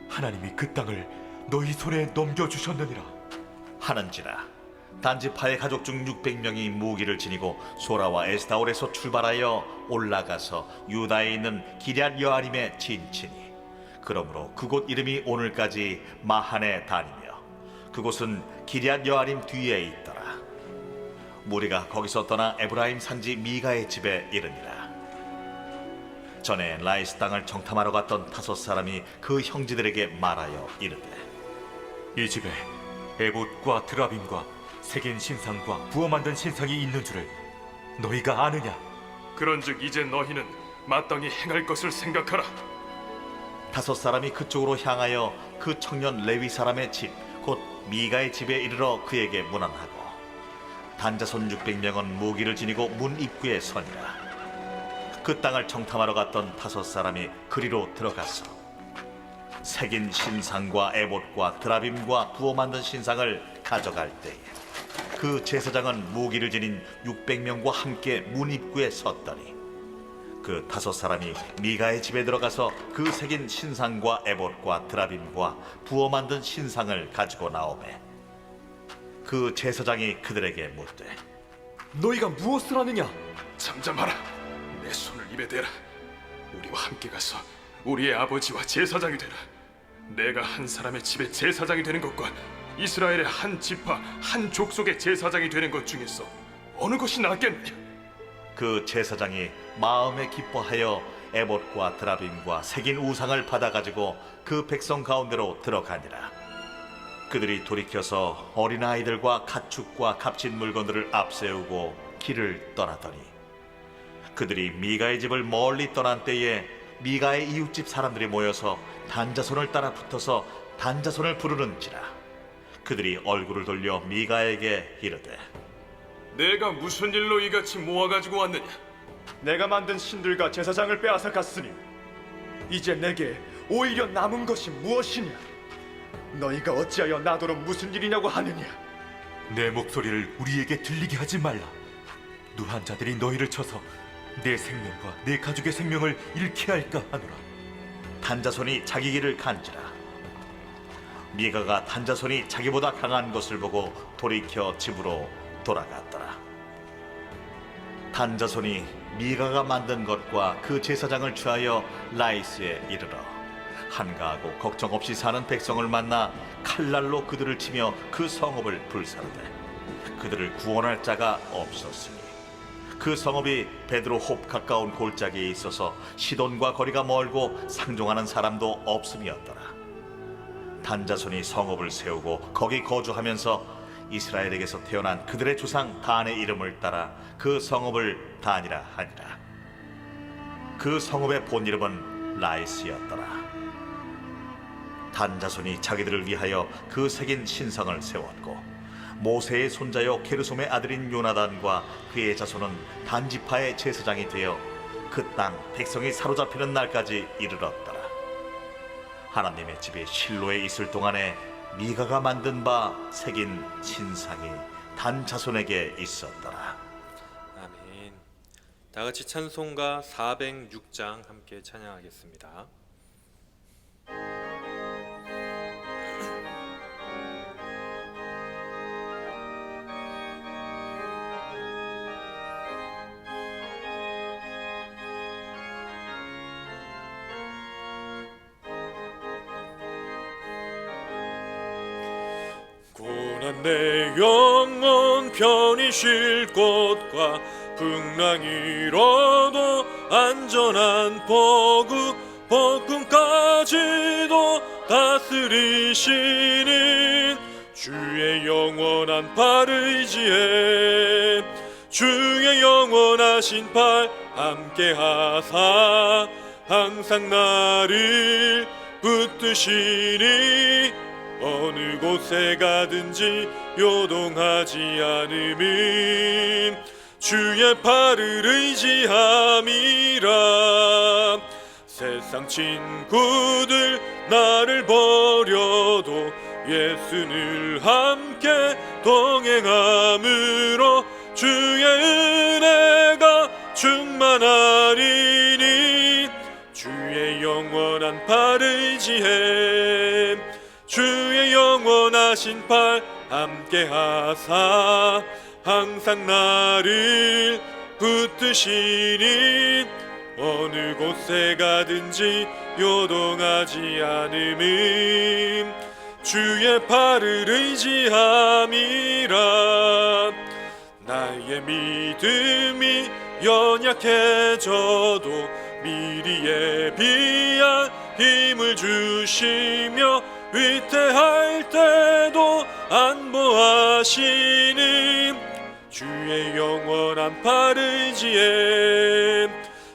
하나님이 그 땅을 너희 손에 넘겨주셨느니라 하는지라. 단지파의 가족 중 600명이 무기를 지니고 소라와 에스다올에서 출발하여 올라가서 유다에 있는 기럇 여아림에 진치니 그러므로 그곳 이름이 오늘까지 마하네 단이며 그곳은 기럇 여아림 뒤에 있더라. 무리가 거기서 떠나 에브라임 산지 미가의 집에 이르니라. 전에 라이스 땅을 정탐하러 갔던 5사람이 그 형제들에게 말하여 이르되 이 집에 에봇과 드라빔과 새긴 신상과 부어 만든 신상이 있는 줄을 너희가 아느냐? 그런즉 이제 너희는 마땅히 행할 것을 생각하라. 5사람이 그쪽으로 향하여 그 청년 레위 사람의 집 곧 미가의 집에 이르러 그에게 문안하고 단자손 600명은 무기를 지니고 문 입구에 서니라. 그 땅을 정탐하러 갔던 5사람이 그리로 들어가서 새긴 신상과 에봇과 드라빔과 부어 만든 신상을 가져갈 때에 그 제사장은 무기를 지닌 600명과 함께 문 입구에 섰더니 그 5사람이 미가의 집에 들어가서 그 새긴 신상과 에봇과 드라빔과 부어 만든 신상을 가지고 나오매 그 제사장이 그들에게 묻되 너희가 무엇을 하느냐? 잠잠하라. 내 손을 입에 대라. 우리와 함께 가서 우리의 아버지와 제사장이 되라. 내가 한 사람의 집의 제사장이 되는 것과 이스라엘의 한 지파 한 족속의 제사장이 되는 것 중에서 어느 것이 낫겠느냐? 그 제사장이 마음에 기뻐하여 에봇과 드라빔과 새긴 우상을 받아가지고 그 백성 가운데로 들어가니라. 그들이 돌이켜서 어린아이들과 가축과 값진 물건들을 앞세우고 길을 떠나더니 그들이 미가의 집을 멀리 떠난 때에 미가의 이웃집 사람들이 모여서 단자손을 따라 붙어서 단자손을 부르는지라. 그들이 얼굴을 돌려 미가에게 이르되 내가 무슨 일로 이같이 모아가지고 왔느냐? 내가 만든 신들과 제사장을 빼앗아 갔으니 이제 내게 오히려 남은 것이 무엇이냐? 너희가 어찌하여 나더러 무슨 일이냐고 하느냐? 내 목소리를 우리에게 들리게 하지 말라. 누한 자들이 너희를 쳐서 내 생명과 내 가족의 생명을 잃게 할까 하노라. 단자손이 자기 길을 간지라. 미가가 단자손이 자기보다 강한 것을 보고 돌이켜 집으로 돌아갔더라. 단자손이 미가가 만든 것과 그 제사장을 취하여 라이스에 이르러 한가하고 걱정 없이 사는 백성을 만나 칼날로 그들을 치며 그 성읍을 불사르되 그들을 구원할 자가 없었으니 그 성읍이 베드로홉 가까운 골짜기에 있어서 시돈과 거리가 멀고 상종하는 사람도 없음이었더라. 단자손이 성읍을 세우고 거기 거주하면서 이스라엘에게서 태어난 그들의 조상 단의 이름을 따라 그 성읍을 단이라 하니라. 그 성읍의 본 이름은 라이스였더라. 단자손이 자기들을 위하여 그 새긴 신상을 세웠고 모세의 손자요 게르솜의 아들인 요나단과 그의 자손은 단지파의 제사장이 되어 그 땅 백성이 사로잡히는 날까지 이르렀더라. 하나님의 집이 실로에 있을 동안에 미가가 만든 바 새긴 신상이 단자손에게 있었더라. 아멘. 다 같이 찬송가 406장 함께 찬양하겠습니다. 고난 내 영혼 편히 쉴 곳과 풍랑 잃어도 안전한 복음까지도 다스리시는 주의 영원한 팔 의지해 주의 영원하신 팔 함께하사 항상 나를 붙드시니 어느 곳에 가든지 요동하지 않음은 주의 팔을 의지함이라. 세상 친구들 나를 버려도 예수를 함께 동행함으로 주의 은혜가 충만하리니 주의 영원한 팔 의지해 주의 영원하신 팔 함께하사 항상 나를 붙드시니 어느 곳에 가든지 요동하지 않음은 주의 팔을 의지함이라. 나의 믿음이 연약해져도 미리 예비한 힘을 주시며 위태할 때도 안보하시는 주의 영원한 팔 의지해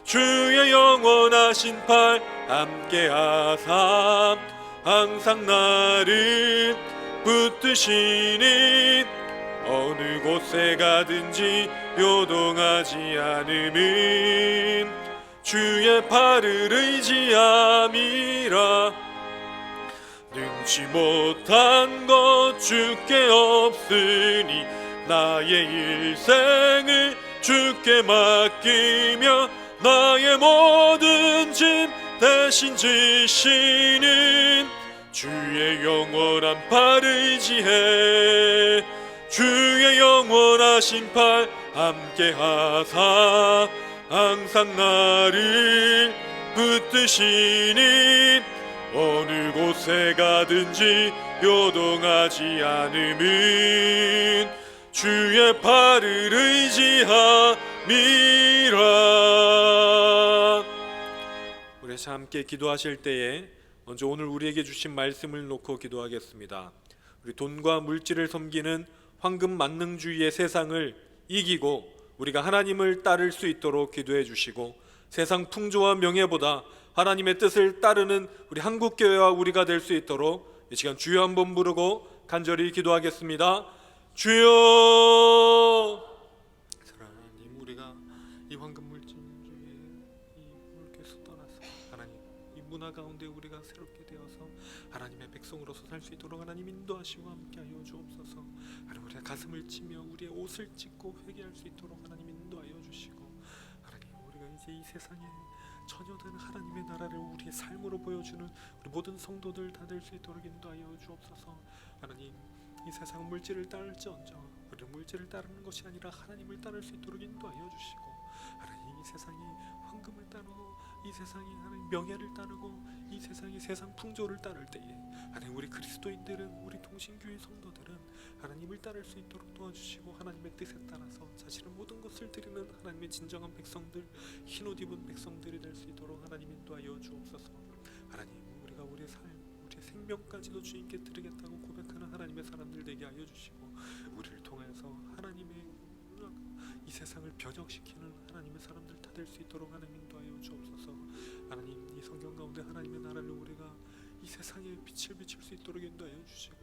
주의 영원하신 팔 함께하사 항상 나를 붙드시는 어느 곳에 가든지 요동하지 않음은 주의 팔을 의지함이라. 능치 못한 것 주께 없으니 나의 일생을 주께 맡기며 나의 모든 짐 대신 지시는 주의 영원한 팔 의지해 주의 영원하신 팔 함께 하사 항상 나를 붙드시는 어느 곳에 가든지 요동하지 않음은 주의 팔을 의지함이라. 우리 함께 기도하실 때에 먼저 오늘 우리에게 주신 말씀을 놓고 기도하겠습니다. 우리 돈과 물질을 섬기는 황금 만능주의의 세상을 이기고 우리가 하나님을 따를 수 있도록 기도해 주시고 세상 풍조와 명예보다 하나님의 뜻을 따르는 우리 한국교회와 우리가 될 수 있도록 이 시간 주여 한번 부르고 간절히 기도하겠습니다. 주여, 하나님, 우리가 이 황금 물질주의의 이 물께서 떠나서 하나님 이 문화 가운데 우리가 새롭게 되어서 하나님의 백성으로서 살 수 있도록 하나님 인도하시고 함께하여 주옵소서. 하나님, 우리가 가슴을 치며 우리의 옷을 찢고 회개할 수 있도록 하나님 인도하여 주시고, 하나님, 우리가 이제 이 세상에 전혀 다른 하나님의 나라를 우리의 삶으로 보여주는 우리 모든 성도들 다 될 수 있도록 인도하여 주옵소서. 하나님, 이 세상 물질을 따를지언정 우리는 물질을 따르는 것이 아니라 하나님을 따를 수 있도록 인도하여 주시고, 하나님, 이 세상이 황금을 따르고 이 세상이 하나님 명예를 따르고 이 세상이 세상 풍조를 따를 때에 하나님, 우리 그리스도인들은, 우리 동신교회 성도들은 하나님을 따를 수 있도록 도와주시고 하나님의 뜻에 따라서 자신의 모든 것을 드리는 하나님의 진정한 백성들, 흰옷 입은 백성들이 될 수 있도록 하나님 인도하여 주옵소서. 하나님, 우리가 우리의 삶, 우리의 생명까지도 주님께 드리겠다고 고백하는 하나님의 사람들 되게 하여 주시고, 우리를 통해서 하나님의 이 세상을 변혁시키는 하나님의 사람들 다 될 수 있도록 하나님 인도하여 주옵소서. 하나님, 이 성경 가운데 하나님의 나라를 우리가 이 세상에 빛을 비칠 수 있도록 인도하여 주시고,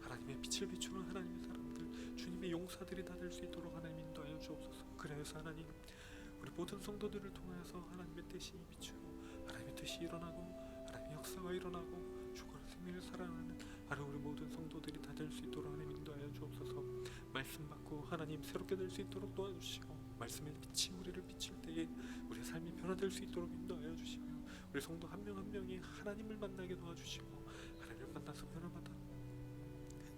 하나님의 빛을 비추는 하나님의 사람들, 주님의 용사들이 다 될 수 있도록 하나님 인도하여 주옵소서. 그래서 하나님, 우리 모든 성도들을 통해서 하나님의 뜻이 비추고 하나님의 뜻이 일어나고 하나님의 역사가 일어나고 죽어라 생명을 살아나는 하나님, 우리 모든 성도들이 다 될 수 있도록 하나님 인도하여 주옵소서. 말씀 받고 하나님 새롭게 될 수 있도록 도와주시고, 말씀의 빛이 우리를 비칠 때에 우리의 삶이 변화될 수 있도록 인도하여 주시며, 우리 성도 한 명 한 명이 하나님을 만나게 도와주시고, 하나님을 만나서 변화받아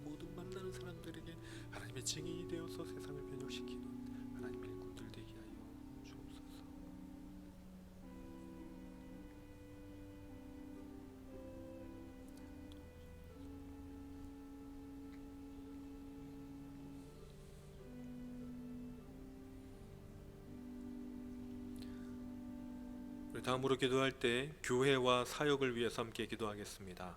모든 만나는 사람들에게 하나님의 증인이 되어서 세상을 변혁시키는 하나님의 일꾼들 되게 하여 주옵소서. 우리 다음으로 기도할 때 교회와 사역을 위해서 함께 기도하겠습니다.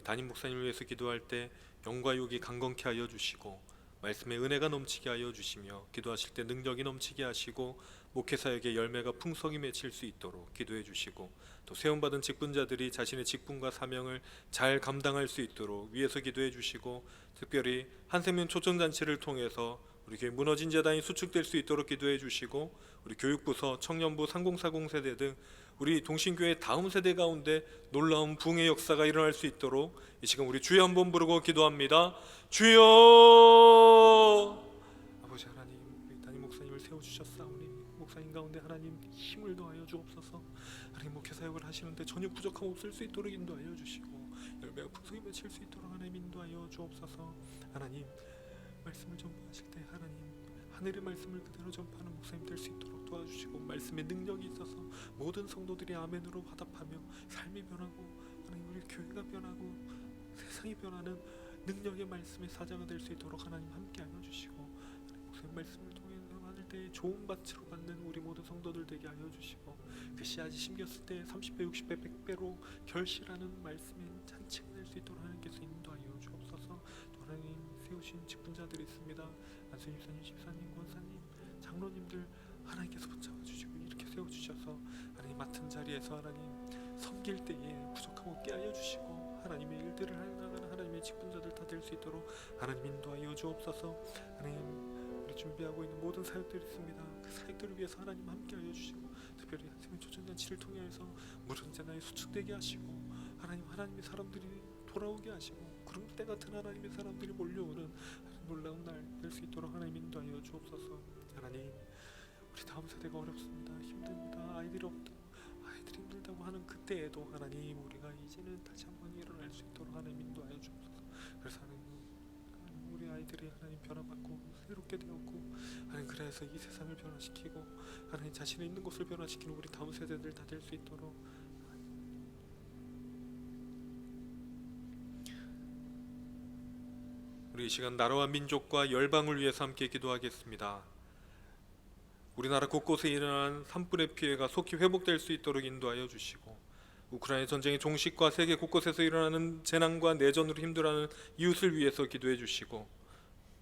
담임 목사님을 위해서 기도할 때 영과 육이 강건케 하여 주시고 말씀의 은혜가 넘치게 하여 주시며, 기도하실 때 능력이 넘치게 하시고 목회사역의 열매가 풍성히 맺힐 수 있도록 기도해 주시고, 또 세움받은 직분자들이 자신의 직분과 사명을 잘 감당할 수 있도록 위에서 기도해 주시고, 특별히 한생명 초청잔치를 통해서 우리 교회 무너진 재단이 수축될 수 있도록 기도해 주시고, 우리 교육부서, 청년부, 3040 세대 등 우리 동신교회 다음 세대 가운데 놀라운 부흥의 역사가 일어날 수 있도록 이 시간 우리 주여 한번 부르고 기도합니다. 주여! 아버지 하나님, 우리 담임 목사님을 세워주셨사오니 목사님 가운데 하나님 힘을 더하여 주옵소서. 하나님, 목회사역을 하시는데 전혀 부족함 없을 수 있도록 인도하여 주시고 열매가 풍성히 맺힐 수 있도록 하나님 인도하여 주옵소서. 하나님, 말씀을 전파하실 때 하나님 하늘의 말씀을 그대로 전파하는 목사님 될 수 있도록 도와주시고, 말씀의 능력이 있어서 모든 성도들이 아멘으로 화답하며 삶이 변하고 하나님, 우리 교회가 변하고 세상이 변하는 능력의 말씀의 사자가 될 수 있도록 하나님 함께하여 주시고, 하나님, 목사님 말씀을 통해서 받을 때 좋은 밭으로 받는 우리 모든 성도들 되게 하여 주시고, 그 씨앗이 심겼을 때 30배, 60배, 100배로 결실하는 말씀의 잔치가 될 수 있도록 하나님께서 인도하여 주옵소서. 또 하나님 세우신 직분자들이 있습니다. 안수님, 사님, 집사님, 권사님, 장로님들 하나님께서 붙잡아 주시고 이렇게 세워주셔서 하나님 맡은 자리에서 하나님 섬길 때에 부족함 없게 하여 주시고, 하나님의 일들을 하여 나가는 하나님의 직분자들 다 될 수 있도록 하나님 인도하여 주옵소서. 하나님, 우리 준비하고 있는 모든 사역들이 있습니다. 그 사역들을 위해서 하나님 함께하여 주시고, 특별히 한생명 초청잔치를 통해서 무슨 재난이 수축되게 하시고, 하나님의 사람들이 돌아오게 하시고, 구름 때 같은 하나님의 사람들이 몰려오는 놀라운 날 될 수 있도록 하나님 인도하여 주옵소서. 하나님, 우리 다음 세대가 어렵습니다. 힘듭니다. 아이들이 때에도 하나님 우리가 이제는 다시 한번 일어날 수 있도록 하나님 인도하여 주옵소서. 그래서 하나님 우리 아이들이 하나님 변화받고 새롭게 되었고 하나님 그래서 이 세상을 변화시키고 하나님 자신의 있는 곳을 변화시키는 우리 다음 세대들 다 될 수 있도록 우리 이 시간 나라와 민족과 열방을 위해서 함께 기도하겠습니다. 우리나라 곳곳에 일어난 산불의 피해가 속히 회복될 수 있도록 인도하여 주시고 우크라이나 전쟁의 종식과 세계 곳곳에서 일어나는 재난과 내전으로 힘들어하는 이웃을 위해서 기도해 주시고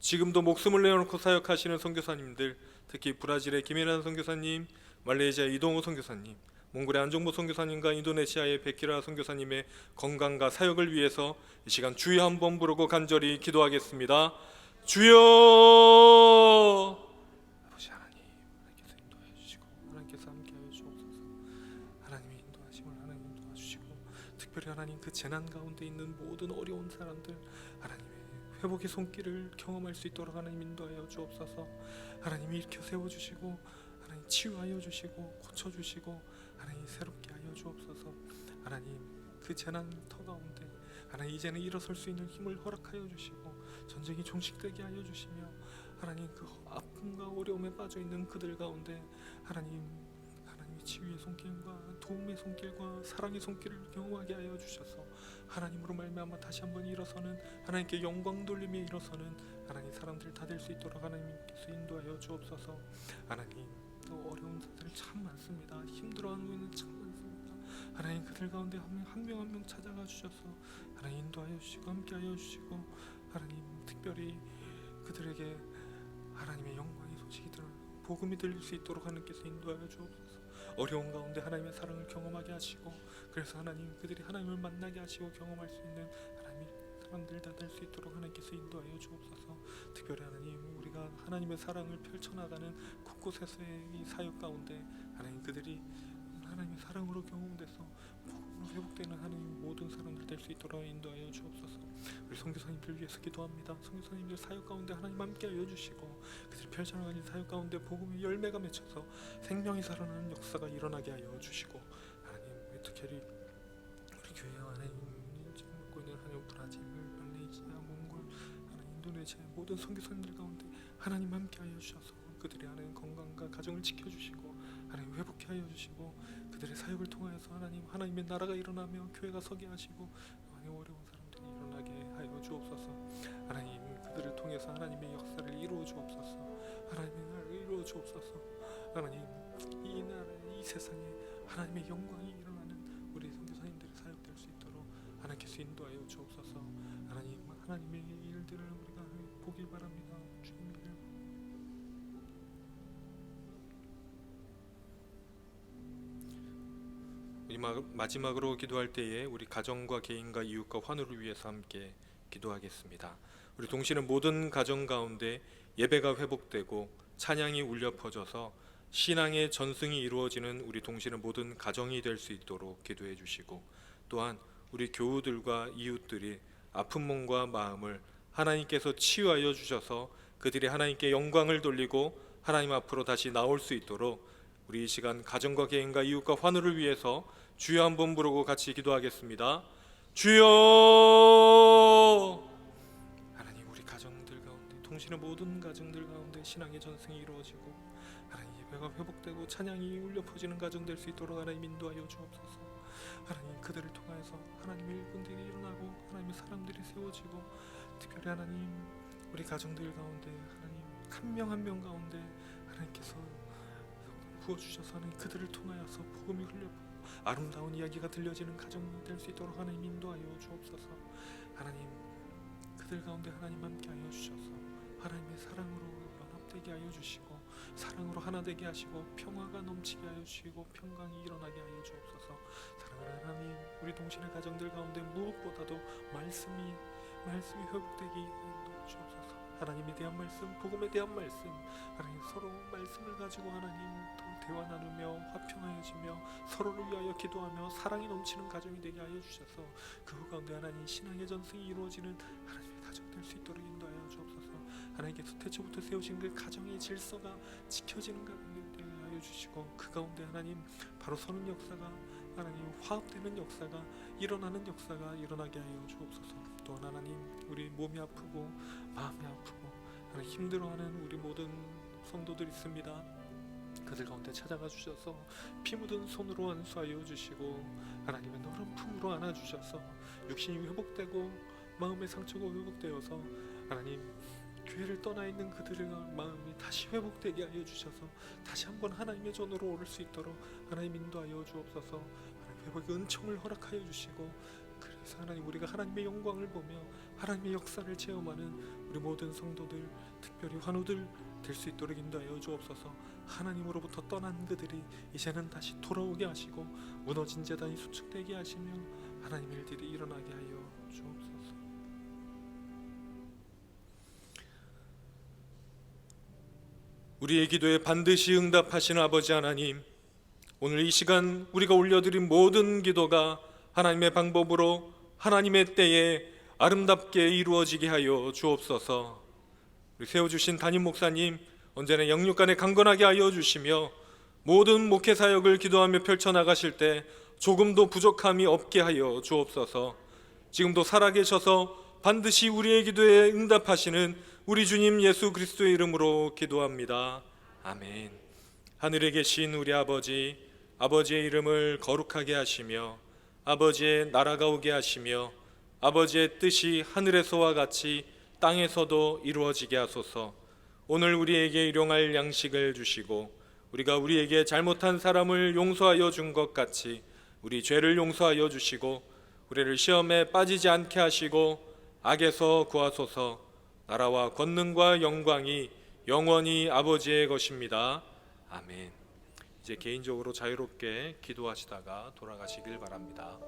지금도 목숨을 내어놓고 사역하시는 선교사님들, 특히 브라질의 김혜란 선교사님, 말레이시아의 이동호 선교사님, 몽골의 안종보 선교사님과 인도네시아의 베키라 선교사님의 건강과 사역을 위해서 이 시간 주여 한번 부르고 간절히 기도하겠습니다. 주여! 아버지 하나님, 하나님께서 인도해 주시고 하나님께서 함께하여 주옵소서. 하나님의 인도하심을 하나님 도와주시고 특별히 하나님 그 재난 가운데 있는 모든 어려운 사람들 하나님의 회복의 손길을 경험할 수 있도록 하나님 인도하여 주옵소서. 하나님이 일으켜 세워주시고 하나님 치유하여 주시고 고쳐주시고 하나님 새롭게 하여 주옵소서. 하나님 그 재난터 가운데 하나님 이제는 일어설 수 있는 힘을 허락하여 주시고 전쟁이 종식되게 하여 주시며 하나님 그 아픔과 어려움에 빠져있는 그들 가운데 하나님이 치유의 손길과 도움의 손길과 사랑의 손길을 경험하게 하여 주셔서 하나님으로 말미암아 다시 한번 일어서는 하나님께 영광 돌리며 일어서는 하나님 사람들 다 될 수 있도록 하나님께서 인도하여 주옵소서. 하나님 또 어려운 자들 참 많습니다. 힘들어하는 분은 참 많습니다. 하나님 그들 가운데 한 명 한 명 찾아가 주셔서 하나님 인도하여 주시고 함께하여 주시고 하나님 특별히 그들에게 하나님의 영광의 소식이 들어 복음이 들릴 수 있도록 하나님께서 인도하여 주옵소서. 어려운 가운데 하나님의 사랑을 경험하게 하시고 그래서 하나님 그들이 하나님을 만나게 하시고 경험할 수 있는 하나님의 사람들 다 될 수 있도록 하나님께서 인도하여 주옵소서. 특별히 하나님 우리가 하나님의 사랑을 펼쳐나가는 곳곳에서의 이 사역 가운데 하나님 그들이 하나님의 사랑으로 경험돼서 복음으로 회복되는 하나님 모든 사람들 될 수 있도록 인도하여 주옵소서. 우리 선교사님들 위해서 기도합니다. 선교사님들 사역 가운데 하나님 함께하여 주시고 그들이 펼쳐나가는 사역 가운데 복음의 열매가 맺혀서 생명이 살아나는 역사가 일어나게 하여 주시고 하나님 특별히 우리 교회 하나님 먹고 있는 하나님 브라질, 말레이시아, 몽골, 하나님 인도네시아의 모든 선교사님들 가운데 하나님 함께하여 주셔서 그들의 하나님 건강과 가정을 지켜주시고 하나님 회복케 하여 주시고 그들의 사역을 통하여서 하나님의 나라가 일어나며 교회가 서게 하시고 하나님 어려운 사람들이 일어나게 하여 주옵소서. 하나님 그들을 통해서 하나님의 역사를 이루어 주옵소서. 하나님의 나라를 이루어 주옵소서. 하나님 이 나라에 이 세상에 하나님의 영광이 일어나는 우리 선교사님들의 사역될 수 있도록 하나님께서 인도하여 주옵소서. 하나님의 일들을 우리가 보길 바랍니다. 주님의 일. 마지막으로 기도할 때에 우리 가정과 개인과 이웃과 환우를 위해서 함께 기도하겠습니다. 우리 동시는 모든 가정 가운데 예배가 회복되고 찬양이 울려 퍼져서 신앙의 전승이 이루어지는 우리 동시는 모든 가정이 될 수 있도록 기도해 주시고 또한 우리 교우들과 이웃들이 아픈 몸과 마음을 하나님께서 치유하여 주셔서 그들이 하나님께 영광을 돌리고 하나님 앞으로 다시 나올 수 있도록 우리 이 시간 가정과 개인과 이웃과 환우를 위해서 주여 한번 부르고 같이 기도하겠습니다. 주여! 하나님 우리 가정들 가운데 통신의 모든 가정들 가운데 신앙의 전승이 이루어지고 하나님 예배가 회복되고 찬양이 울려 퍼지는 가정 될 수 있도록 하나님 인도하여 주옵소서. 하나님 그들을 통하여서 하나님의 일꾼들이 일어나고 하나님의 사람들이 세워지고 특별히 하나님 우리 가정들 가운데 하나님 한 명 한 명 가운데 하나님께서 부어주셔서 하나님 그들을 통하여서 복음이 흘려 아름다운 이야기가 들려지는 가정이 될 수 있도록 하나님 인도하여 주옵소서. 하나님 그들 가운데 하나님 함께하여 주셔서 하나님의 사랑으로 연합되게 하여 주시고 사랑으로 하나 되게 하시고 평화가 넘치게 하여 주시고 평강이 일어나게 하여 주옵소서. 사랑하는 하나님 우리 동신의 가정들 가운데 무엇보다도 말씀이 회복되게 인도해 주옵소서. 하나님에 대한 말씀, 복음에 대한 말씀, 하나님 서로 말씀을 가지고 하나님 또 대화 나누며 화평하여지며 서로를 위하여 기도하며 사랑이 넘치는 가정이 되게 하여 주셔서 그 가운데 하나님 신앙의 전승이 이루어지는 하나님의 가정 될 수 있도록 인도하여 주옵소서. 하나님께서 태초부터 세우신 그 가정의 질서가 지켜지는 가정이 되게 하여 주시고 그 가운데 하나님 바로 서는 역사가 하나님 화합되는 역사가 일어나는 역사가 일어나게 하여 주옵소서. 또한 하나님 우리 몸이 아프고 마음이 아프고 하나님 힘들어하는 우리 모든 성도들 있습니다. 그들 가운데 찾아가 주셔서 피 묻은 손으로 안수하여 주시고 하나님의 너른 품으로 안아주셔서 육신이 회복되고 마음의 상처가 회복되어서 하나님 교회를 떠나 있는 그들의 마음이 다시 회복되게 하여 주셔서 다시 한번 하나님의 전으로 오를 수 있도록 하나님 인도하여 주옵소서. 하나님 회복의 은총을 허락하여 주시고 그래서 하나님 우리가 하나님의 영광을 보며 하나님의 역사를 체험하는 우리 모든 성도들 특별히 환우들 될 수 있도록 인도하여 주옵소서. 하나님으로부터 떠난 그들이 이제는 다시 돌아오게 하시고 무너진 재단이 수축되게 하시며 하나님의 일들이 일어나게 하여 주옵소서. 우리의 기도에 반드시 응답하시는 아버지 하나님, 오늘 이 시간 우리가 올려드린 모든 기도가 하나님의 방법으로 하나님의 때에 아름답게 이루어지게 하여 주옵소서. 우리 세워주신 담임 목사님 언제나 영육간에 강건하게 하여 주시며 모든 목회 사역을 기도하며 펼쳐나가실 때 조금도 부족함이 없게 하여 주옵소서. 지금도 살아계셔서 반드시 우리의 기도에 응답하시는 우리 주님 예수 그리스도의 이름으로 기도합니다. 아멘. 하늘에 계신 우리 아버지, 아버지의 이름을 거룩하게 하시며 아버지의 나라가 오게 하시며 아버지의 뜻이 하늘에서와 같이 땅에서도 이루어지게 하소서. 오늘 우리에게 일용할 양식을 주시고 우리가 우리에게 잘못한 사람을 용서하여 준 것 같이 우리 죄를 용서하여 주시고 우리를 시험에 빠지지 않게 하시고 악에서 구하소서. 나라와 권능과 영광이 영원히 아버지의 것입니다. 아멘. 이제 개인적으로 자유롭게 기도하시다가 돌아가시길 바랍니다.